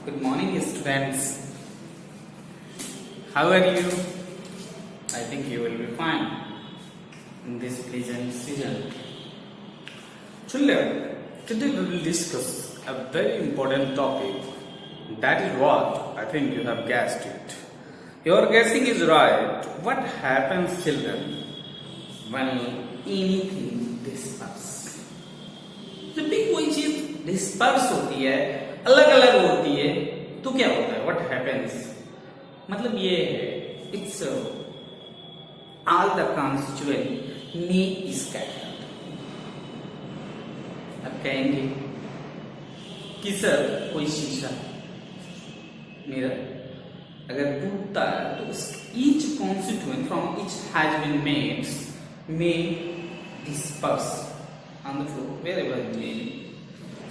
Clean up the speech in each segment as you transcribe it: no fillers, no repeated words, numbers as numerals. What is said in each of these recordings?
Good morning, students. How are you? I think you will be fine in this pleasant season. Children, today we will discuss a very important topic. That is what I think you have guessed it. Your guessing is right. What happens, children, when anything disperses? जब भी कोई चीज disperse होती है, अलग अलग होती है, तो क्या होता है? What happens? मतलब ये है, it's all the constituent knee scattered. अब कहेंगे कि सर कोई शीशा, मिरर अगर टूटता है तो each constituent from each has been made disperse on the floor wherever it may be.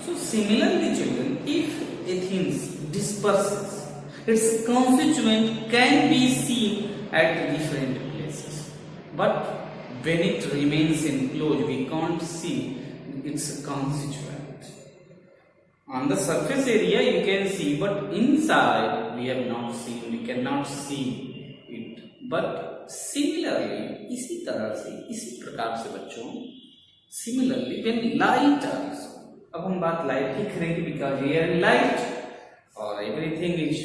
So similarly, children, if Athens disperses, its constituent can be seen at different places. But when it remains enclosed, we can't see its constituent. On the surface area you can see, but inside we have not seen. We cannot see it. But similarly, इसी तरह से, इसी प्रकार से बच्चों, similarly when light also, अब हम बात लाइट की करेंगे because here light or everything is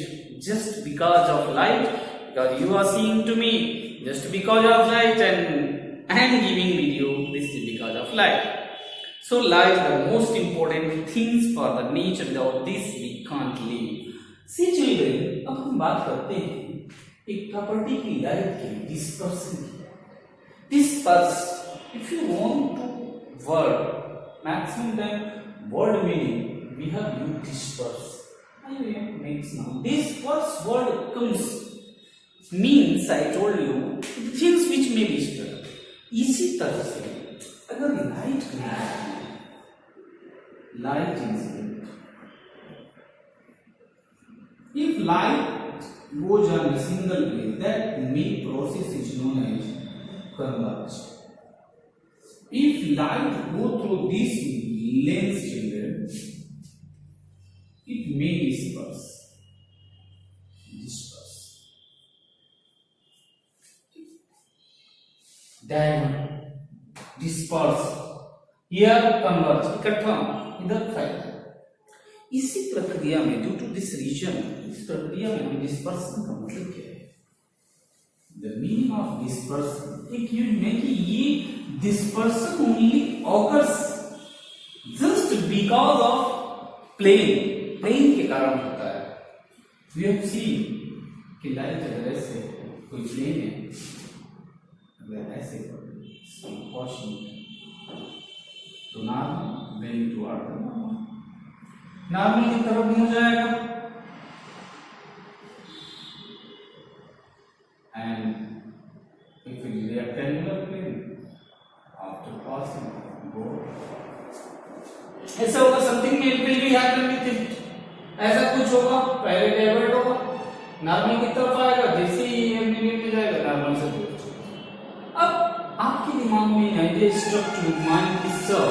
just because of light, because you are seeing to me just because of light and I am giving video, this is because of light. So light the most important things for the nature, without this we can't live. See children, अब हम बात करते हैं एक property की light की, dispersion की. Disperse, if you want to word maximum time word meaning we have used disperse. I will make now. This first word comes means, I told you, things which may be disturbed. इसी तरह से अगर light incident, if light goes on a single place, that main process is known as convergence. If light go through this lens, children, it may disperse. Then disperse. Here converge, इकट्ठा, इधर फैलता. इसी प्रक्रिया में ड्यू टू दिस रीजन, इस प्रक्रिया में dispersion का मतलब क्या है? द मीनिंग ऑफ डिस्पर्सन, एक यूज में कि ये dispersion only occurs just because of plane के कारण होता है. वी हैव सीन कि लाइट अगर ऐसे कोई प्लेन है, अगर ऐसे तो नॉर्मल वेन टुवर्ड नॉर्मल की तरफ मुड़ जाएगा, and if it is rectangular plane after passing go ऐसा होगा. Something will be happen with it, ऐसा कुछ होगा, पहले डाइवर्ट होगा, नॉर्मल की तरफ आएगा, जैसे ही मिल जाएगा नॉर्मल से दूर. अब आपके दिमाग में आइडिया स्ट्रक टू माइंड की सर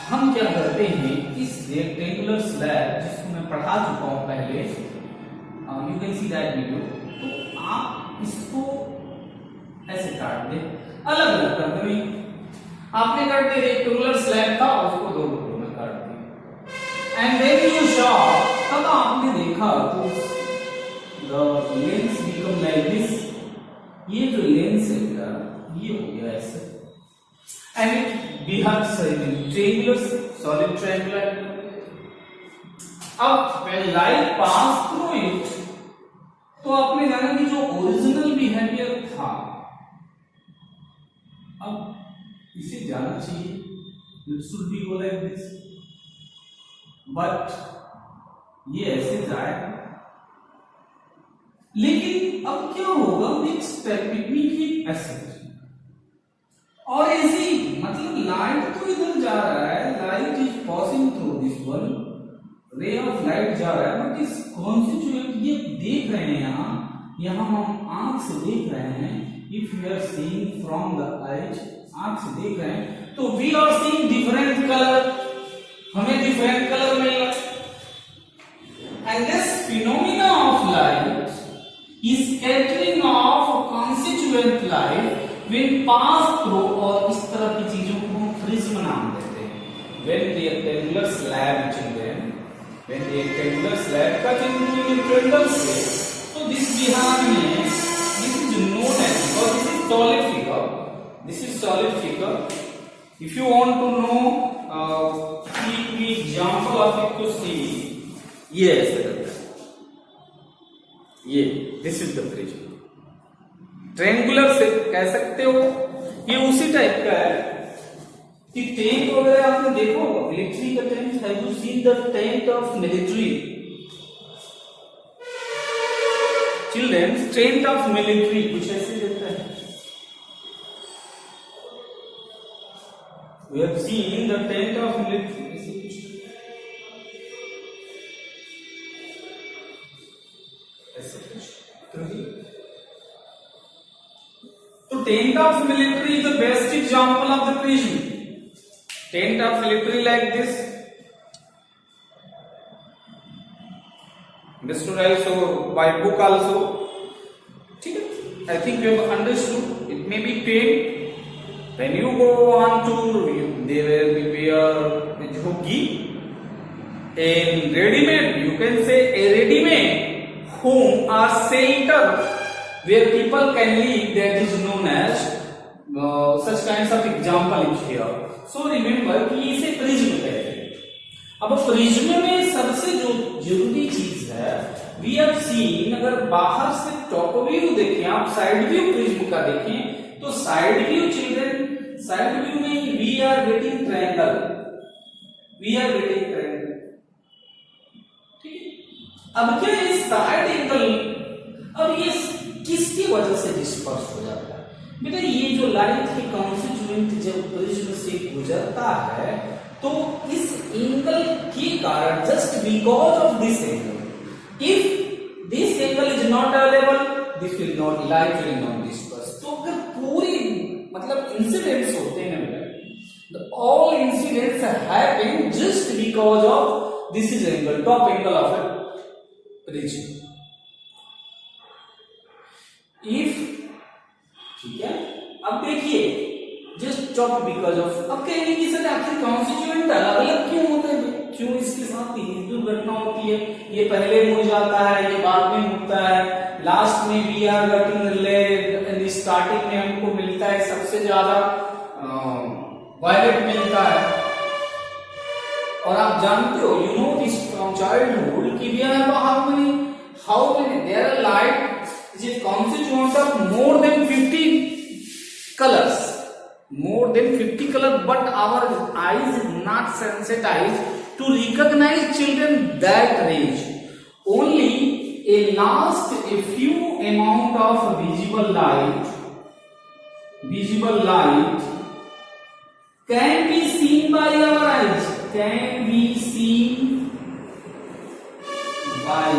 हम क्या करते हैं, इस रेक्टेंगुलर स्लैब जिसको मैं पढ़ा चुका हूं पहले, you can see that video, तो आप इसको ऐसे काट दे, अलग अलग कर दे. आपने काट दिया, रेक्टेंगुलर स्लैब था, उसको दो टुकड़ों में काट दिया, एंड देन यू शॉ, तब आपने देखा तो the lens become like this. ये जो लेंस है ये हो गया ऐसे, and it behaves triangular, solid triangular. अब when light pass through it, तो आपने जाना कि जो ओरिजिनल बिहेवियर था, अब इसे जाना चाहिए, it should be go like this, but ये ऐसे जाएगा. लेकिन अब क्या होगा, नेक्स्ट टेक्निक में ऐसे, और ऐसे मतलब लाइट तो इधर जा रहा है, light is passing through this one, ray of light जा रहा है, बट इस कॉन्स्टिट्यूएंट ये देख रहे हैं, यहाँ हम आंख से देख रहे हैं. If you are seeing from the eyes, आंख से देख रहे हैं, तो we are seeing different colour, हमें डिफरेंट कलर मिल रहा है. And this when pass through, और इस तरह की चीजों को हम प्रिज्म नाम देते हैं. When the rectangular slab children, when the rectangular slab cut into the triangle shape, so this we have name, this is known as, because this is solid figure, this is solid figure. If you want to know the example of it to see, yes, ये this is the prism. Triangular से कह सकते हो, ये उसी type का है कि टेंट वगैरह आपने देखो, मिलिट्री का tent, have you seen the tent of military children? Tent of military कुछ ऐसे दिखता है. We have seen the tent of military. So tent of military is the best example of the prism. Tent of military like this. Understood also by book also. I think you have understood. It may be tent. When you go on tour, they will prepare jhogi. In ready-made, you can say a ready-made home or shelter where people can live, that is known as such kinds of example is here. So remember कि इसे prism कहते हैं. अब prism में सबसे जो जरूरी चीज है, we have seen, अगर बाहर से टॉप व्यू देखें आप, साइड व्यू प्रिज्म का देखें, तो side view children, side view में we are getting triangle, we are getting triangle. ठीक है. अब क्या है साइड एंगल, अब ये किसकी वजह से डिस्पर्स हो जाता है? बेटा ये जो लाइट के कॉन्स्टिट्यूएंट जब प्रिज्म से गुजरता है तो इस एंगल के कारण, just because of this angle, if this angle is not available, this will not, light will not disperse. तो अगर पूरी मतलब इंसिडेंट्स होते हैं ना, all incidents happen just because of this is angle, top angle of A prism. If, ठीक है, अब देखिए जस्ट टॉप बिकॉज ऑफ, अब कहेंगे कि सर आखिर कॉन्स्टिट्यूएंट अलग अलग क्यों होते हैं, क्यों इसके साथ ये दुर्घटना होती है, ये पहले मुड़ जाता है, ये बाद में मुड़ता है, लास्ट में वी आर गेटिंग, स्टार्टिंग में हमको मिलता है सबसे ज्यादा वायलेट मिलता है. और आप जानते हो, you know this from childhood कि we are how many there are light is a constituent of more than 50 colors, more than 50 colors, but our eyes is not sensitized to recognize children that range. Only a few amount of visible light can be seen by our eyes, can be seen by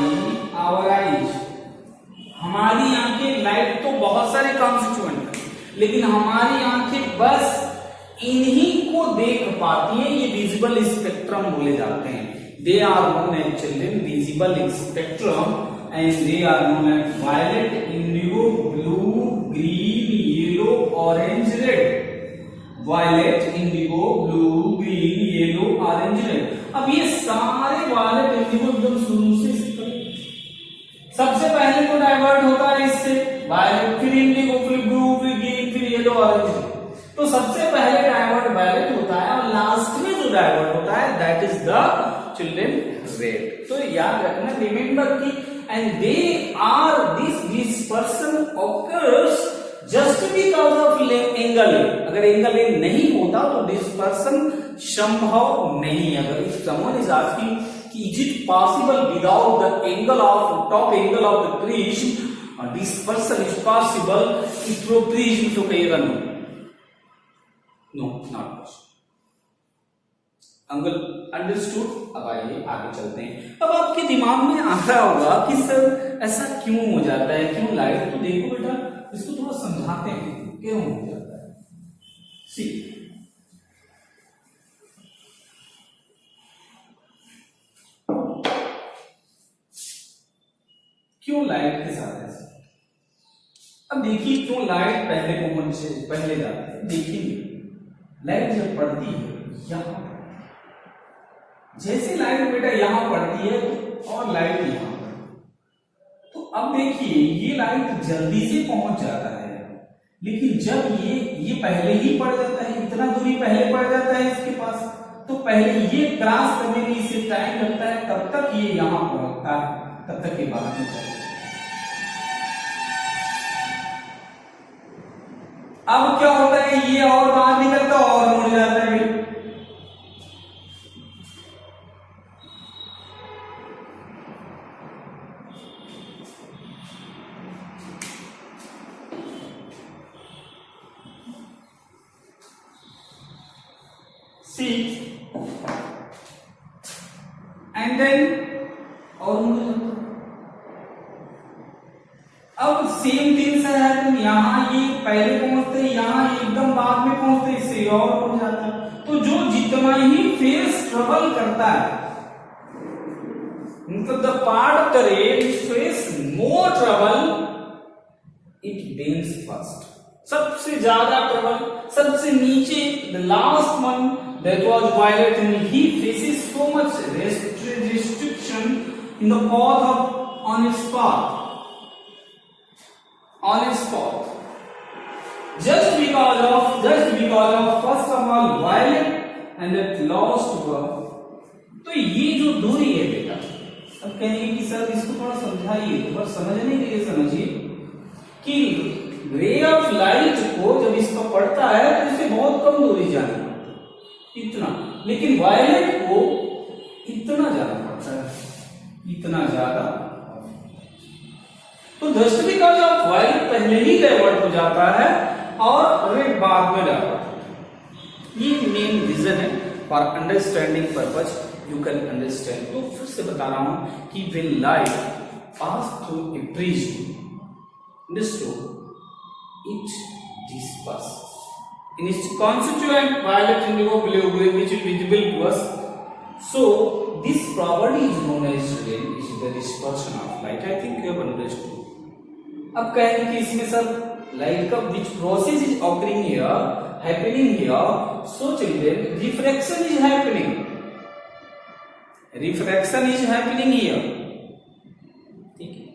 our eyes. हमारी आंखें, light तो बहुत सारे constituent, लेकिन हमारी आंखें बस इन्हीं को देख पाती हैं, ये विजिबल स्पेक्ट्रम बोले जाते हैं. They are known as children visible spectrum, and they are known as violet, indigo, blue, green, yellow, orange, red. Violet, indigo, blue, green, yellow, orange, red. अब ये सारे वायलेट, इंडिगो एकदम शुरू से सबसे पहले तो डाइवर्ट होता है इससे वायलेट, फिर इंडिगो, फिर ब्लू, फिर ग्रीन, फिर येलो, ऑरेंज. तो सबसे पहले डाइवर्ट वायलेट होता है और लास्ट में जो डाइवर्ट होता है that is the children red. तो याद रखना, रिमेंबर कि and they are this person occurs just because of angle A. अगर एंगल ए नहीं होता तो दिस पर्सन संभव नहीं. अगर someone is asking is it possible without the angle of top angle of the prism, this person is possible through prism, तो कहिएगा no, not possible. अंगल understood. अब आइए आगे चलते हैं. अब आपके दिमाग में आ रहा होगा कि सर ऐसा क्यों हो जाता है, क्यों लाइट, तो देखो बेटा इसको थोड़ा समझाते हैं क्यों हो जाता है. सी, क्यों लाइट के साथ ऐसा. अब देखिए क्यों लाइट पहले कॉमन से पहले जाती है। देखिए लाइट जब पड़ती है यहाँ, जैसे लाइट बेटा यहाँ पड़ती है और लाइट यहाँ पर, तो अब देखिए ये लाइट जल्दी से पहुंच जाता है, लेकिन जब ये पहले ही पड़ जाता है, इतना दूरी पहले पड़ जाता है इसके पास, तो पहले ये क्रॉस करने में इसे टाइम लगता है, तब तक ये यहाँ पहुंचता है, तब तक ये बाहर निकलता है। अब क्या होता है, ये और बाहर निकलता और मुड़ जाता है। See, and then और अब सेम थिंग से है, यहाँ ये पहले पहुंचते हैं, यहाँ एकदम बाद में पहुंचते हैं, इससे और पहुंच जाता है। तो जो जितना ही फेस ट्रेवल करता है, मतलब the part of the ray face more travel it bends first, सबसे ज्यादा ट्रेवल, सबसे नीचे the last one that was violet, and he faces so much restriction in the path of on its path, just because of first of all violet and that lost one। तो ये जो दूरी है बेटा, अब कहेंगे कि सर इसको थोड़ा समझाइए, तो बस समझने के लिए समझिए कि रे ऑफ लाइट को जब इसका पड़ता है तो इसे बहुत कम दूरी जानी, इतना, लेकिन वायलेट को इतना ज्यादा पड़ता है, इतना ज्यादा। तो जस्ट बिकॉज़ ऑफ वायलेट पहले ही डाइवर्ट हो जाता है और रेड बाद में डाइवर्ट होता है। ये मेन रीजन है for understanding purpose, you can understand. तो फिर से बता रहा हूं कि when light pass through a prism, it disperse in its constituent violet, indigo, blue, green, which is visible to us. So this property is known as the dispersion of light. I think you have understood. अब कहेंगे कि इसमें sir light का which process is occurring here, happening here? So children, refraction is happening. Refraction is happening here. ठीक है,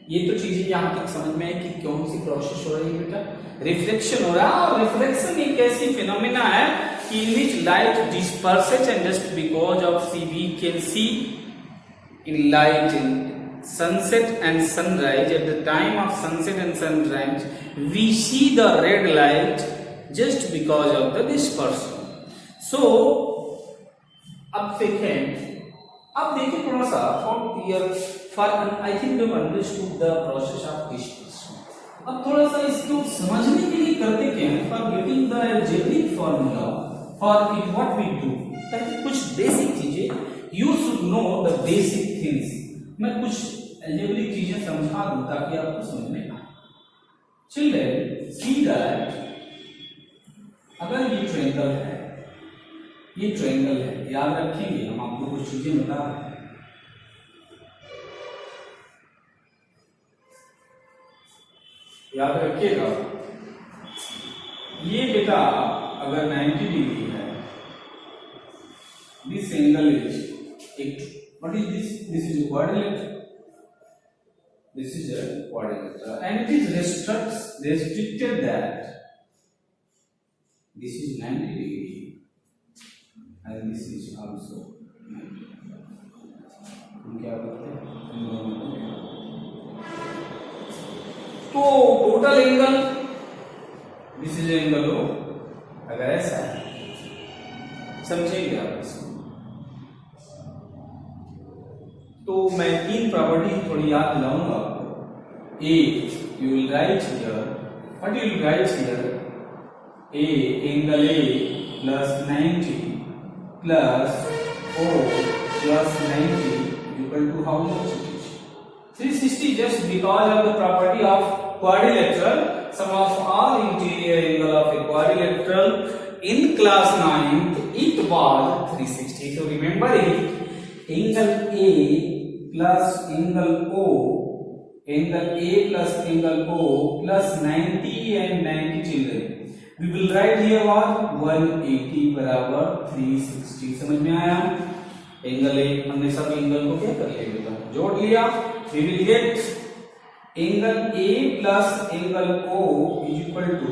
ये तो चीजें यहाँ तक समझ में है कि कौन सी प्रोसेस हो रही है बेटा, रिफ्लेक्शन हो रहा है। और रिफ्लेक्शन एक ऐसी फिनोमिना है कि in which light disperses, and just because of see we can see in light in sunset and sunrise, at the time of sunset and sunrise we see the red light just because of the dispersion. So अब देखिए थोड़ा सा for clear, for I think you have understood the process of dispersion. अब थोड़ा सा इसको समझने के लिए करते क्या है, for getting the algebraic formula for it what we do, ताकि कुछ बेसिक चीजें you should know the basic things। मैं कुछ अलजेब्रिक चीजें समझा दूं ताकि आपको समझ में आए। चिल्ड्रन सी दैट अगर ये ट्रायंगल है, ये ट्रायंगल है, याद रखेंगे हम आपको कुछ चीजें बता रहे हैं। याद रखिएगा, ये बेटा अगर 90 डिग्री है, दिस एंगल इज एक, what is this? This is a quadrilateral. This is a quadrilateral, and it is restricted that this is 90 degree, and this is also 90 degree. हम क्या करते हैं? तो total angle, this is angle O, अगर ऐसा है, समझेंगे आप इसको। तो मैं तीन प्रॉपर्टी थोड़ी याद दिलाऊंगा आपको। A you will write here, what you will write here, a angle A plus 90 plus O plus 90 equal to how much it is 360, just because of the property of quadrilateral, sum of all interior angle of a quadrilateral in class 9th it was 360. So remember it, angle A plus angle O angle A plus angle O plus 90 and 90 children. We will write here what 180 बराबर 360. समझ में आया? Angle A हमने सब angle को क्या कर लिया बेटा, जोड़ लिया. We will get angle A plus angle O is equal to,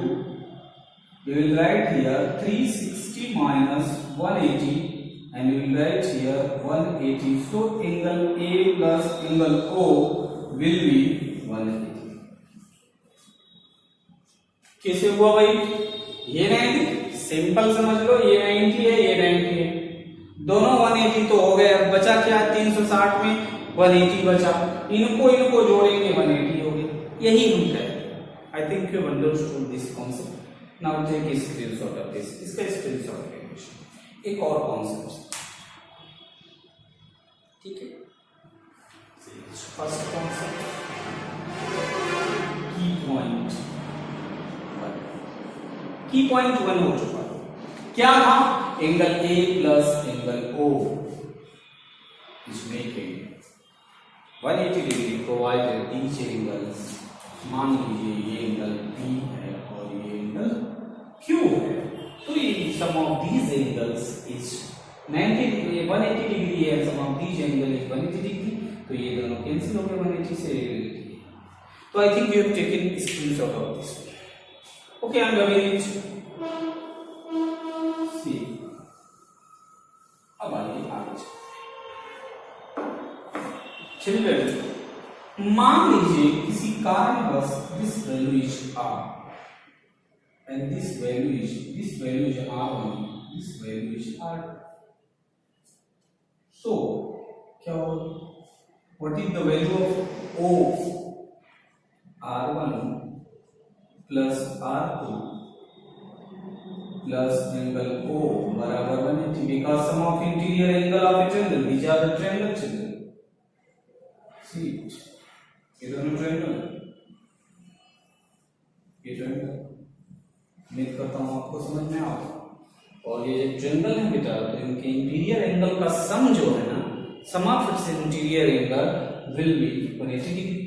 we will write here 360 minus 180 and we will write here 180. So angle A plus angle O will be 180. कैसे हुआ भाई? ये 90 सिंपल समझ लो, ये 90 है, ये 90 है, दोनों 180 तो हो गए. अब बचा क्या? 360 में 180 बचा, इनको जोड़ेंगे 180 हो गए. यही हम करें. I think you understood this concept. Now take a screenshot of this. इसका स्क्रीनशॉट लेंगे. एक और कॉन्सेप्ट, ठीक है. First concept key point. Key point 1 हो चुका है. क्या था? Angle A plus angle O is making 180 degree provided each angle. मान लीजिए ये एंगल बी है और ये एंगल क्यू है. तो ये sum of these angles is 90 degree, 180 degree है. Sum of these angle is 180 degree. तो ये दोनों कैंसिल हो गए 180 से. तो I think you have taken screenshot of this. Okay, I'm doing it. See. अब आगे चिल्ड्रन, मान लीजिए किसी कारणवश this value is r and this value is r1, this value is r2. So क्या होगा? What is the value of O? r1 plus r2 plus angle O बराबर 180, because sum of interior angle of a triangle. These are the triangle children. See it. ये दोनों triangle. ये triangle. उम्मीद करता हूँ आपको समझ में आ. और ये ट्रायंगल है बेटा, तो इनके इंटीरियर एंगल का सम जो है ना, sum of its interior angle will be 180 degree.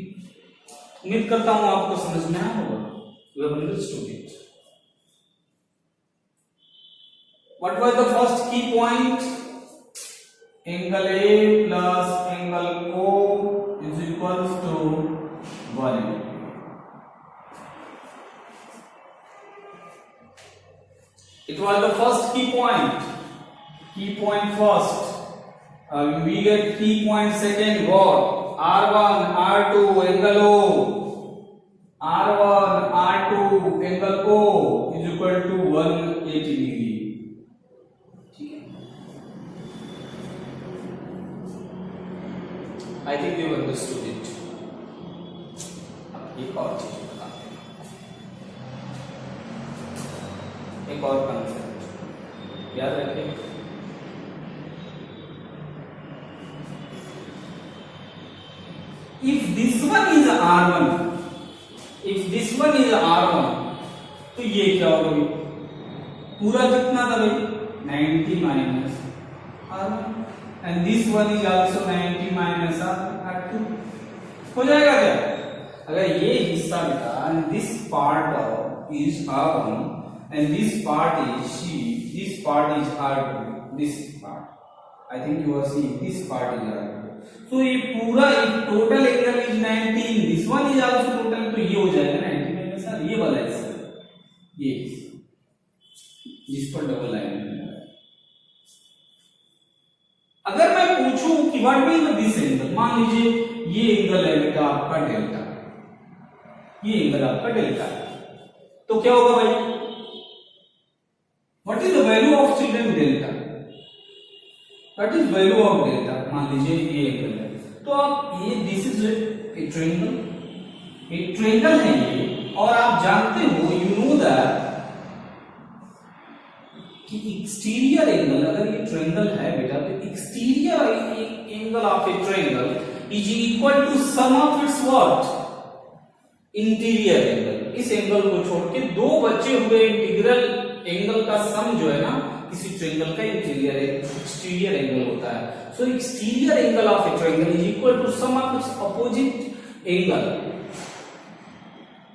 उम्मीद करता हूँ आपको समझ में आया होगा. You have understood it. What was the first key point? Angle A plus angle O is equals to 180. It was the first key point. Key point first. We get key point second. What? R1, R2, angle O. R1, R2, angle O is equal to 180 degree. ठीक है? I think you understood it. अब एक और चीज बताते हैं, एक और कंसेप्ट याद रखें. If this one is R1, if this one is R1, तो ये क्या होगा भाई? पूरा कितना था भाई? 90 minus R1 and this one is also 90 minus R2. हो जाएगा क्या? अगर ये हिस्सा बेटा, and this part is R1 and this part is C, this part is R2, this part. I think you are seeing this part is R2. तो ये पूरा total angle is 90, this one is also total, तो ये हो जाएगा 90 minus are. ये वाला हिस्सा, ये जिस पर डबल लाइन है. अगर मैं पूछूं कि व्हाट इज दिस एंगल, मान लीजिए ये एंगल है बेटा आपका डेल्टा, ये एंगल आपका डेल्टा, तो क्या होगा भाई? What is the value of children delta? What is value of delta? मान लीजिए ये एंगल है, तो आप ये दिस इज ए ट्रायंगल, एक ट्रायंगल है ये, और आप जानते हो, यू नो दैट कि एक्सटीरियर एंगल, अगर ये ट्रायंगल है बेटा, तो exterior angle of a triangle is equal to sum of its what? Interior angle. इस एंगल को छोड़ के दो बचे हुए इंटीग्रल एंगल का सम जो है ना, किसी ट्रायंगल का इंटीरियर एक्सटीरियर एंगल होता है. So exterior angle of a triangle is equal to sum of its opposite angle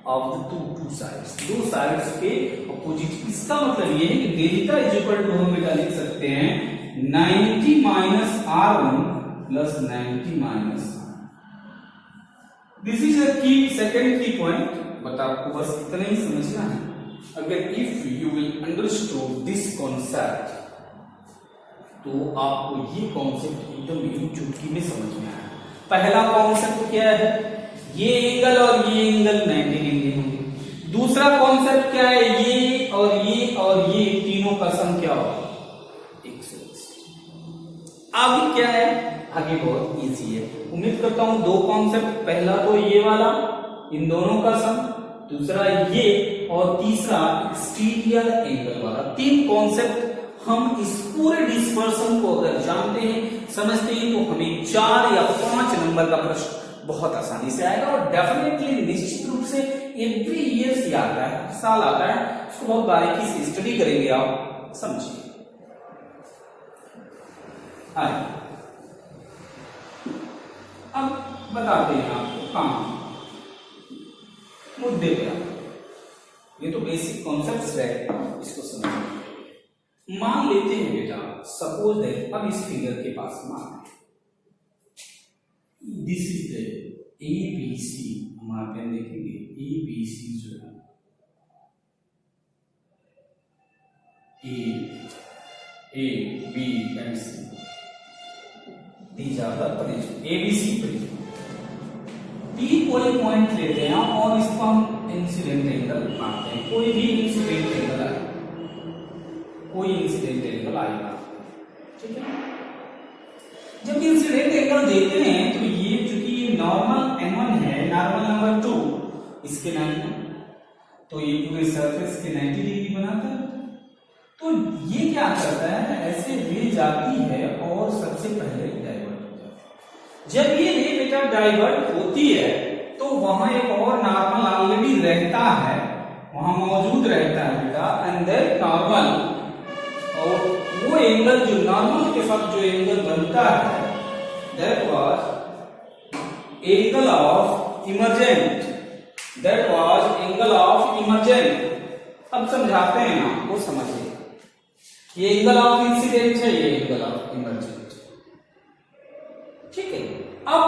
of the two sides, दो साइड्स के अपोजिट। इसका मतलब ये है कि डेल्टा इज इक्वल टू हम बेटा लिख सकते हैं 90 minus R1 plus 90 minus. This is a की सेकंड की पॉइंट, बट आपको बस इतना ही समझना है। अगर if you will understood this concept तो आपको ये कॉन्सेप्ट एकदम चुटकी में समझ में आया। पहला कॉन्सेप्ट क्या है, ये एंगल और ये एंगल 90 डिग्री होंगे। दूसरा कॉन्सेप्ट क्या है, ये और ये तीनों का सम क्या होगा 180। आगे क्या है, आगे बहुत इजी है। उम्मीद करता हूं दो कॉन्सेप्ट, पहला तो ये वाला इन दोनों का सम, दूसरा ये, और तीसरा एक्सटीरियर एंगल वाला। तीन कॉन्सेप्ट हम इस पूरे डिस्पर्सन को अगर जानते हैं, समझते हैं, तो हमें 4 या 5 नंबर का प्रश्न बहुत आसानी से आएगा। और डेफिनेटली निश्चित रूप से एवरी ईयर से आता है, साल आता है, उसको बहुत बारीकी से स्टडी करेंगे आप, समझिए। अब बताते हैं आपको काम मुद्दे पे। ये तो बेसिक कॉन्सेप्ट्स है, इसको समझिए। मान लेते हैं बेटा, सपोज दैट, अब इस फिगर के पास मान दिस इज द ABC, हमारे पेन देखेंगे ABC जो है A B and C, these are the prism, ABC prism। P कोई पॉइंट लेते हैं और इसको हम इंसिडेंट एंगल मानते हैं। कोई भी इंसिडेंट एंगल आए, कोई इंसिडेंट एंगल आएगा, ठीक है। जब इंसिडेंट एंगल देते हैं तो ये चूंकि नॉर्मल N1 है, नॉर्मल नंबर 2 इसके 90, तो ये पूरे सरफेस के 90 डिग्री बनाता है। तो ये क्या करता है, ऐसे रे जाती है और सबसे पहले डाइवर्ट हो जाती है। जब ये रे बेटा डाइवर्ट होती है तो वहां एक और नॉर्मल ऑलरेडी रहता है, वहां मौजूद रहता है बेटा, एंड दैट नॉर्मल, और वो एंगल जो नॉर्मल के साथ जो एंगल बनता है, that was angle of emergent, that was angle of emergent. अब समझाते हैं आपको, समझिए। ये एंगल ऑफ इंसिडेंट है, ये एंगल ऑफ इमर्जेंट, ठीक है। अब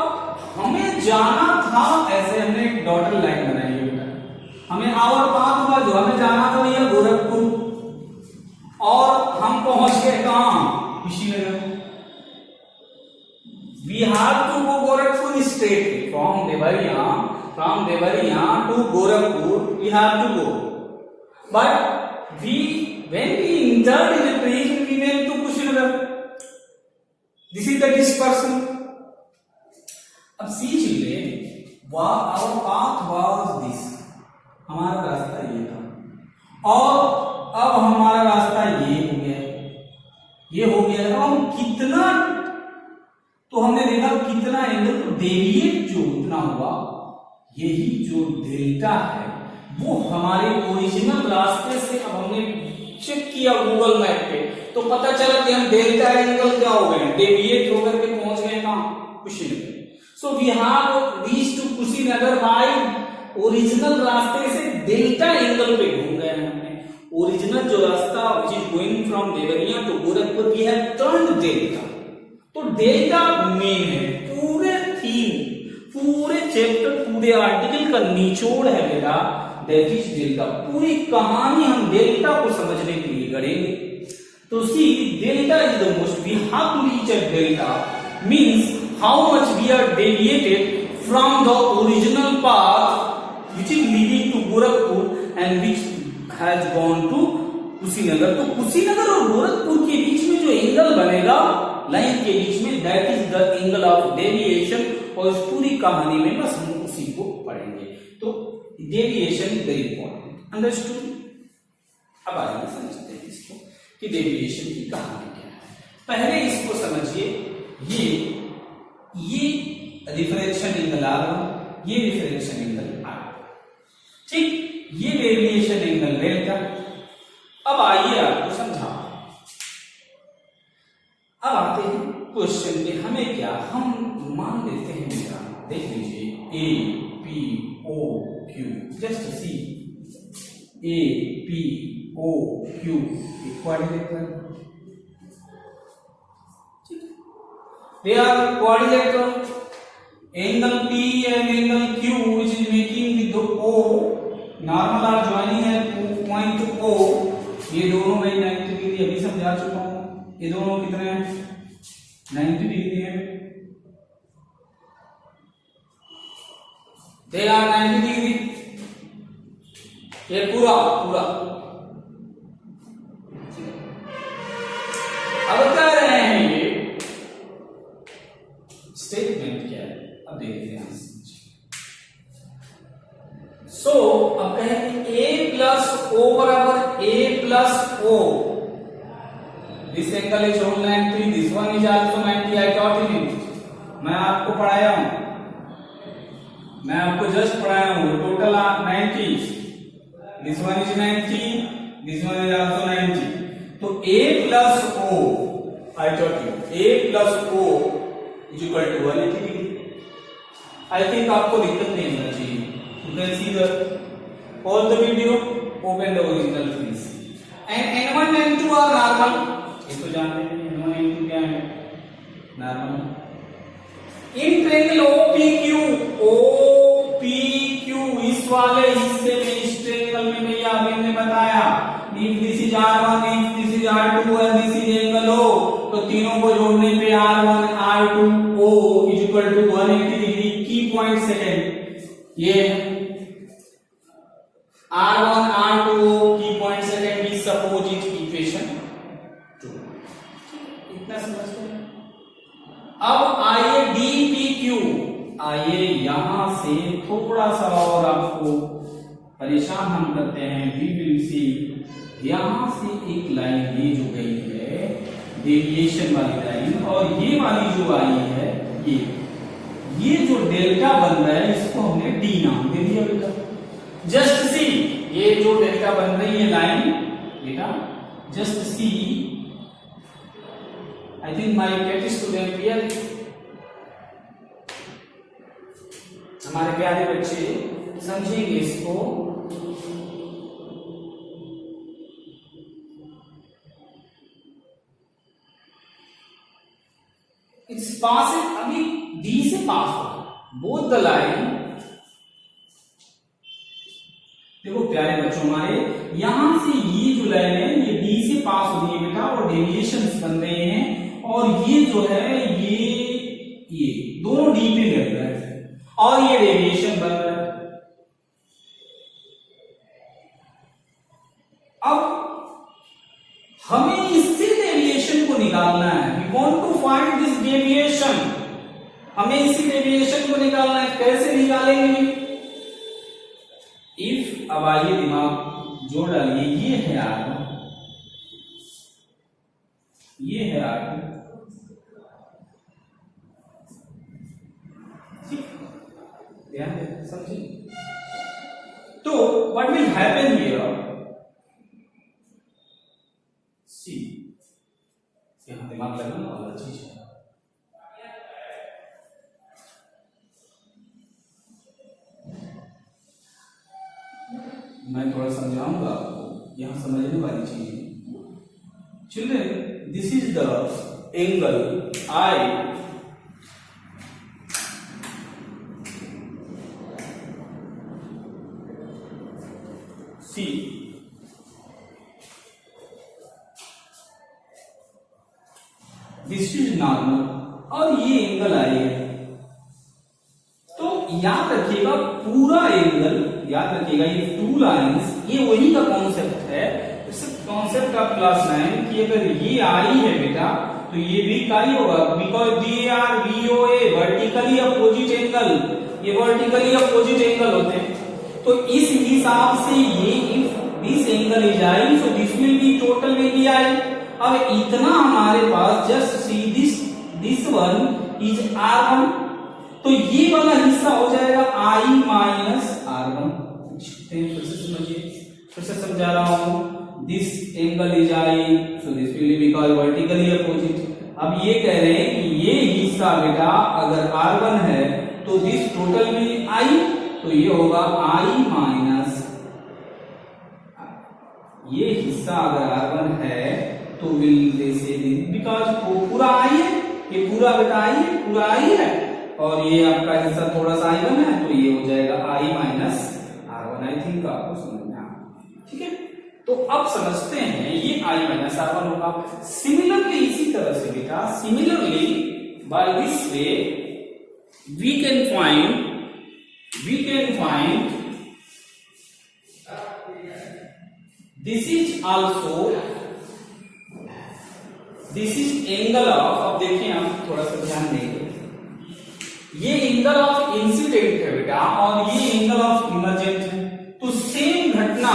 हमें जाना था, ऐसे हमने एक डॉटेड लाइन बनाई है बेटा, हमें आवर पाथ हुआ, जो हमें जाना था भैया गोरखपुर, और हम पहुंच गए कहां, Kushinagar. We have to go Gorakhpur straight from Deoria to Gorakhpur, we have to go, but when we entered in the train, we went to Kushinagar. This is the dispersion. अब सी चीजें, our path was this, हमारा रास्ता ये था, और अब हमारा रास्ता ये हो गया। अब हम कितना, तो हमने देखा कितना एंगल, तो डेविएट जो उतना हुआ, यही जो डेल्टा है वो हमारे ओरिजिनल रास्ते से, अब हमने चेक किया गूगल मैप पे, तो पता चला कि हम डेल्टा एंगल क्या हो गए, डेविएट होकर के पहुंच गए कहां, Kushinagar. So we have reach to Kushinagar by original रास्ते से डेल्टा एंगल पे घूम गए हमने। ओरिजिनल जो रास्ता which is going from Deoria to Gorakhpur, we have turned delta. तो डेल्टा मेन है, पूरे थीम, पूरे चैप्टर, पूरे आर्टिकल का निचोड़ है बेटा, दैट इज डेल्टा। पूरी कहानी हम डेल्टा को समझने के लिए गढ़ेंगे। तो see, delta is the most, we have to reach at delta means how much we are deviated from the original path which is leading to Gorakhpur and which has gone to Kushinagar. तो कुशीनगर और गोरखपुर के बीच में जो एंगल बनेगा line के बीच में, that is the angle of deviation. और इस पूरी कहानी में बस हम उसी को पढ़ेंगे। तो deviation is very important, understood. अब आइए समझते हैं इसको कि डेविएशन की कहानी क्या है। पहले इसको समझिए, ये रिफ्रैक्शन एंगल R1, ये रिफ्रैक्शन एंगल R, ठीक, ये डेविएशन एंगल डेल्टा। अब आइए आपको समझा। अब आते हैं क्वेश्चन पे। हमें क्या, हम मान लेते हैं बेटा देख लीजिए A P O Q, just see A P O Q quadrilateral, they are quadrilateral. Angle P and angle Q which is making with the O normal are joining at point O, ये दोनों भाई 90 degree अभी समझा चुका हूँ, ये दोनों कितने हैं 90 डिग्री है, they are 90 डिग्री, ये पूरा पूरा। अब कह रहे हैं ये स्टेटमेंट क्या है, अब देखते हैं। सो अब कहेंगे a प्लस o बराबर a plus o, this angle is whole 90, this one is also 90, I taught you, मैं आपको पढ़ाया हूं, मैं आपको जस्ट पढ़ाया हूं, total 90, this one is 90, this one is also 90, तो a plus o, I taught you a plus o is equal to 180 degree. I think आपको दिक्कत नहीं होना चाहिए. You can see the all the video, open the original please. And N1 and N2 are normal. ये तो जानते हैं N1 N2 क्या है? Normal. In triangle OPQ इस वाले हिस्से में, इस ट्रायंगल में भैया अभी हमने बताया if this is R1, if this is R2 and this is angle O, तो तीनों को जोड़ने पे R1 R2 O is equal to 180 degree. की पॉइंट सेकंड ये R1 R2 O की point second is suppose is equation 2। इतना समझते हैं। अब आइए DPQ, आइए यहां से थोड़ा सा और आपको परेशान हम करते हैं। वी विल सी, यहां से एक लाइन ये जो गई है डेविएशन वाली लाइन, और ये वाली जो आई है ये जो डेल्टा बन रहा है इसको हमने डी नाम दे दिया बेटा। जस्ट सी, ये जो डेल्टा बन रही है लाइन बेटा, just see, I think my cat student here, हमारे प्यारे बच्चे समझेंगे इसको। इट्स पास, अभी डी से पास होगा बोथ द लाइन। देखो प्यारे बच्चों हमारे, यहां से ये जो लाइन है ये डी से पास हो रही है बेटा, और डेविएशंस बन रहे हैं, और ये जो है ये दोनों डी पे लग रहा है, और ये डेविएशन बन रहा है। अब हमें इससे डेविएशन को निकालना है। We want to find this deviation, हमें इसी डेविएशन को निकालना है। कैसे निकालेंगे? इफ, अब आइए दिमाग जोड़ डालिए, ये है R1, ये है R2, ध्यान दें, समझिए। तो व्हाट विल हैपन हियर, सी, यहां दिमाग लगाना वाला चीज है। मैं थोड़ा समझाऊंगा आपको, यहां समझने वाली चीज है। Children, this is the angle I, C, this is normal, और ये एंगल I है। तो याद रखिएगा पूरा एंगल, याद रखिएगा ये टू लाइंस, ये वही का कॉन्सेप्ट है। इस कॉन्सेप्ट का क्लास 9 कि अगर ये I है बेटा तो ये भी का ही होगा, because they are VOA vertically opposite angle, ये वर्टिकली अपोजिट एंगल होते हैं। तो इस हिसाब से ये if this angle is I, so this will be total will be I। अब इतना हमारे पास, just see this one is R1, तो ये वाला हिस्सा हो जाएगा I माइनस R1। फिर से समझिए, फिर से समझा रहा हूं। This angle is I, so this will be called vertically opposite. अब ये कह रहे हैं कि ये हिस्सा बेटा अगर R1 है तो दिस टोटल विल आई, तो ये होगा आई माइनस, ये हिस्सा अगर R1 है तो विल दे से बिकॉज पूरा आई है, ये पूरा बेटा आई है, पूरा आई है, और ये आपका हिस्सा थोड़ा सा I1 है, तो ये हो जाएगा I minus R1। I think आपको समझ में आ, ठीक है। तो अब समझते हैं ये I माइनस R1 होगा। सिमिलरली इसी तरह से बेटा, similarly by this way we can find this is angle of, अब देखिए आप थोड़ा सा ध्यान देंगे, ये एंगल ऑफ इंसिडेंट है बेटा और ये एंगल ऑफ इमर्जेंट है, तो सेम घटना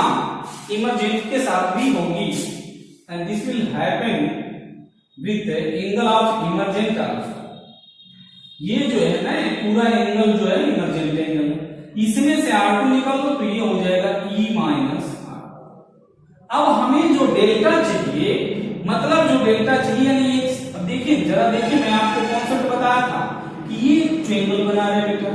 इमर्जेंट के साथ भी होगी and this will happen with angle of emergent also. ये जो है ना पूरा एंगल जो है इमर्जेंट एंगल, इसमें से R2 निकाल दो तो ये हो जाएगा E माइनस R। अब हमें जो डेल्टा चाहिए, मतलब जो डेल्टा चाहिए यानी अब देखिए जरा देखिए, मैं आपको कॉन्सेप्ट बताया था कि ये ट्रायंगल बना रहे हैं बेटा,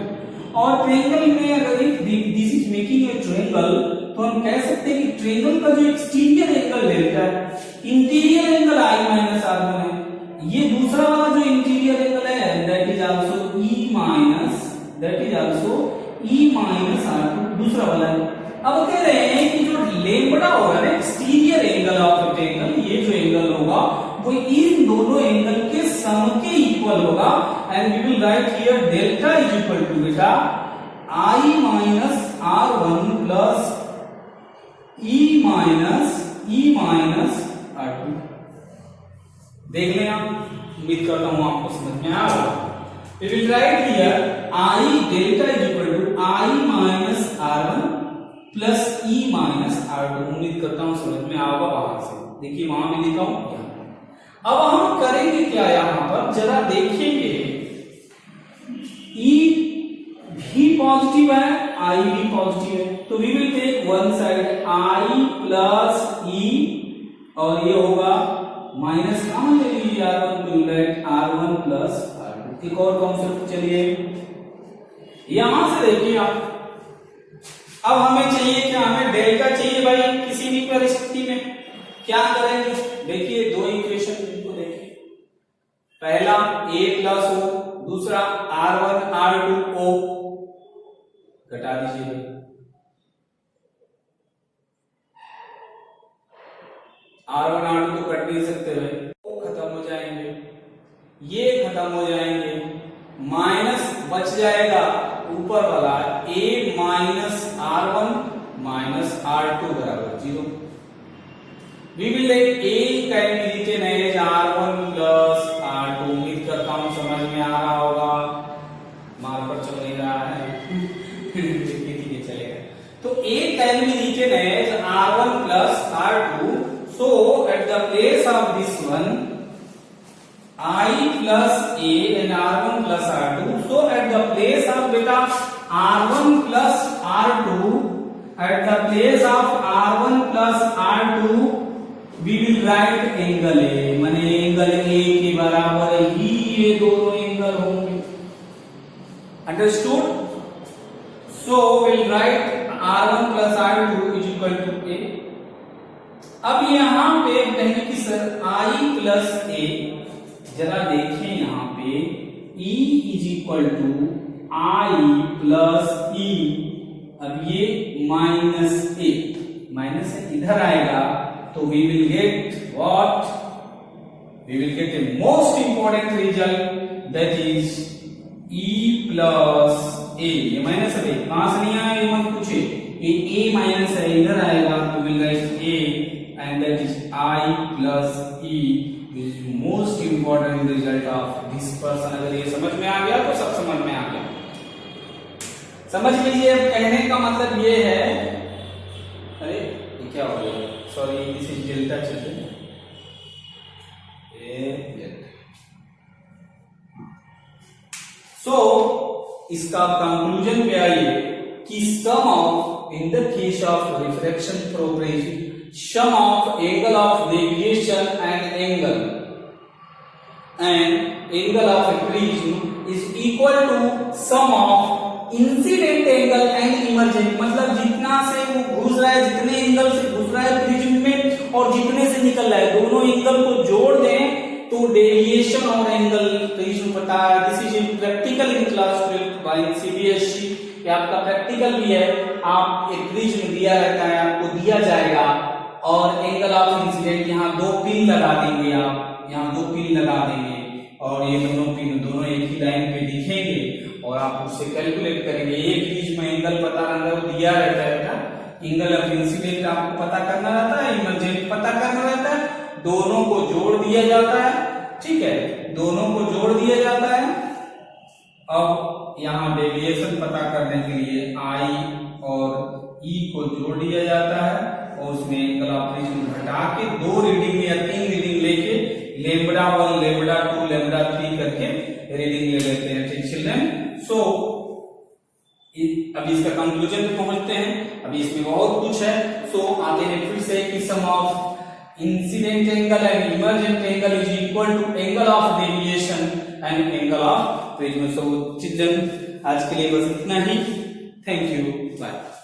और ट्रायंगल में अगर this is making a triangle तो हम कह सकते हैं कि ट्रायंगल का जो एक्सटीरियर एंगल डेल्टा है, interior angle I minus R1 है, ये दूसरा वाला जो इंटीरियर एंगल है that is also E minus R2, दूसरा वाला है। अब कह रहे हैं कि जो लेम्बडा होगा ना एक्सटीरियर एंगल ऑफ ट्रायंगल, ये जो एंगल होगा वो इन दोनों एंगल के सम के इक्वल होगा and we will write here delta is equal to बेटा I minus R1 plus E minus R2। देख लें आप, उम्मीद करता हूं आपको समझ में आ रहा है। We will write here I delta is equal to I minus R1 plus E minus R2। उम्मीद करता हूं समझ में आएगा बाहर से, देखिए वहां भी लिखा हूं। अब हम करेंगे क्या, यहां पर जरा देखेंगे, E भी पॉजिटिव है, I भी पॉजिटिव है, तो we will take one side I plus E और ये होगा माइनस कॉमन ले लीजिए R1 to right R1 plus R2। एक और कॉन्सेप्ट चलिए यहां से देखिए आप, अब हमें चाहिए क्या, हमें डेल्टा चाहिए भाई किसी भी परिस्थिति में, क्या करेंगे, देखिए दो इक्वेशन को देखिए, पहला A प्लस O, दूसरा R1 R2 O, घटा दीजिए भाई, R1 R2 तो कट नहीं सकते भाई, O खत्म हो जाएंगे, ये खत्म हो जाएंगे, माइनस बच जाएगा ऊपर वाला A minus R1 minus R2 बराबर 0। We will let A can be written as R1 plus R2। उम्मीद करता हूं समझ में आ रहा होगा, मार्कर चल नहीं रहा है ठीक है चलेगा। तो A can be written as R1 plus R2, so at the place of this one I plus A and R1 plus R2. So at the place of beta R1 plus R2, at the place of R1 plus R2, we will write angle A. माने angle A के बराबर ही ये दोनों angle होंगे। Understood? So we'll write R1 plus R2 is equal to A. अब यहाँ पे कहेंगे कि सर I plus A, जरा देखें यहाँ पे E is equal to I plus E, अब ये माइनस ए, माइनस इधर आएगा तो we will get what, we will get a most important result that is E plus a. ये माइनस है कहां से नहीं आया ये मत पूछे, ये A माइनस है इधर आएगा तो will write A and that is I plus E, most important result of this person. अगर ये समझ में आ गया तो सब समझ में आ गया, समझ लीजिए। अब कहने का मतलब ये है, अरे ये क्या हो गया, सॉरी दिस इज डेल्टा, चलिए सो इसका कंक्लूजन पे आइए कि sum of, in the case of refraction progressive, sum of angle of deviation and angle and angle of a prism is equal to sum of incident angle and emergent, मतलब जितना से वो घुस रहा है, जितने एंगल से घुस रहा है प्रिज्म में और जितने से निकल रहा है, दोनों एंगल को जोड़ दें तो डेविएशन और एंगल प्रिज्म पता है। This is practical in class 12 by CBSE, ये आपका प्रैक्टिकल भी है। आप एक प्रिज्म दिया रहता है, आपको दिया जाएगा और एंगल ऑफ इंसिडेंट यहाँ दो पिन लगा देंगे, आप यहाँ दो पिन लगा देंगे और ये दोनों पिन दोनों एक ही लाइन पे दिखेंगे और आप उससे कैलकुलेट करेंगे। एक बीच में एंगल पता रहता है, वो दिया रहता है बेटा, एंगल ऑफ इंसिडेंट आपको पता करना रहता है, इमरजेंट पता करना रहता है, दोनों को जोड़ दिया जाता है, ठीक है, दोनों को जोड़ दिया जाता है। अब यहाँ डेविएशन पता करने के लिए आई और ई को जोड़ दिया जाता है और उसमें एंगल ऑफ प्रिज्म घटा के दो रीडिंग या तीन रीडिंग लेके लेम्बडा 1 लेम्बडा 2 लेम्बडा 3 करके रीडिंग ले लेते हैं, ठीक चिल्ड्रन। सो अभी इसका कंक्लूजन पे पहुंचते हैं, अभी इसमें बहुत कुछ है। सो आते हैं फिर से कि sum of incident angle and emergent angle is equal to angle of deviation and angle of prism. So children आज के लिए बस इतना ही, थैंक यू, बाय।